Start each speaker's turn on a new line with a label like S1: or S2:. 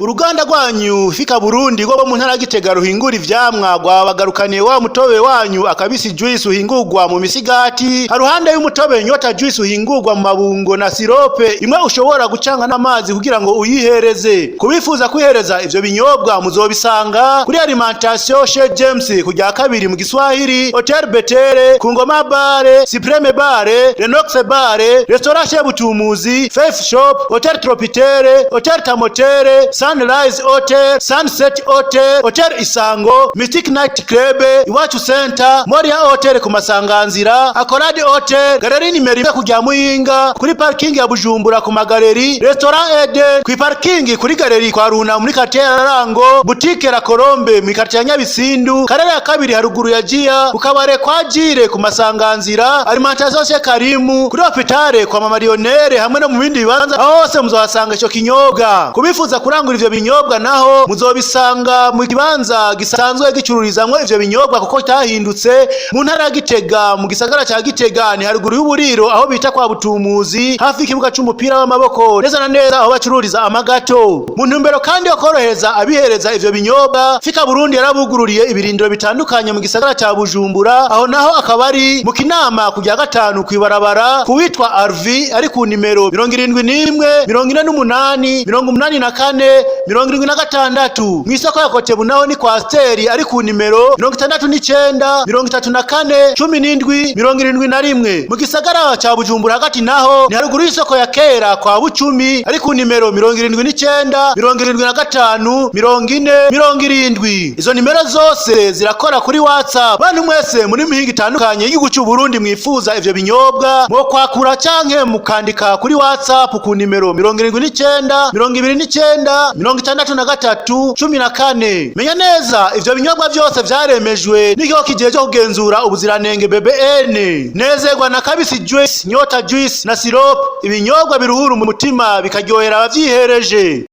S1: Uruganda rwanyu Fika Burundi rwo mu ntara ya Gitega ruhingura ivyamwa rwabagarukaniye wa mutobe wanyu akabisi juice uhingurwa mu misigati haruhande y'umutobe nyota juice uhingurwa mu mabungo na sirope imwe ushobora gucanga n'amazi kugira ngo uyihereze kubifuza kwihereza ivyo binyobwa muzobisanga kuri alimentation chez James kujya kabiri mu Giswahili Hotel Betere ku Ngoma Bare Supreme Bare Renox Bare Restaurant Chez Butumuzi Faith Shop Hotel Tropitere Hotel Tamotere Sunrise Hotel, Sunset Hotel, Hotel Isango, Mystic Night Club, Iwacu Center, Moria Hotel ku Masanganzira, Akoradi Hotel, Galeri nimero 1 kujya Muyinga, kuri parking ya Bujumbura ku Magaleri, Restaurant Eden, kuri parking kuri Galeri kwa Runa muri quartier ya Rango, Boutique La Colombe muri quartier ya Nyabisindu, Karere ya kabiri haruguru ya Jia, ukabare kwa Jire ku Masanganzira, Alimentation Chez Karimu, kuri Hopitale kwa Mama Lionere hamwe no mu bindi bibanza hose muzobasanga ico kinyobwa. Kubifuza kurangura ivyo binyobwa naho muzobisanga mu kibanza gisanzwe gicururizamwe ivyo binyobwa kuko cyahindutse mu ntara ya Gitega mu gisagara ca Gitega ni haruguru y'uburiro aho bita kwa Butumuzi hafi ikibuga c'umupira w'amaboko neza na neza aho bacururiza amagato mu ntumbero kandi yo korohereza abihereza ivyo binyobwa Fika Burundi yarabugururiye ibirindiro bitandukanye mu gisagara ca Bujumbura aho naho akabari mu Kinama kujya gatanu kwibarabara kuwitwa Arvi ari ku nimero 71 48 84 76 mwisoko ya Kotebu naho ni kwa Steri ari ku nimero 69 34 17 71 mu gisagara ca Bujumbura hagati naho ni haruguru y'isoko ya Kera kwa Bucumi ari ku nimero 79 75 40 70 izo nimero zose zirakora kuri WhatsApp bantu mwese muri mihinga itandukanye y'igihugu cy'u Burundi mwifuza ivyo binyobwa mo kwakura canke mukandika kuri WhatsApp ku nimero 79 29 63 menya neza ivyo binyobwa byose vyaremejwe n'ikigo kijeje kugenzura ubuziranenge BBN nezerwa na kabisi juice nyota juice na syrup ibinyobwa biruhura mu mutima bikaryohera abavyihereje.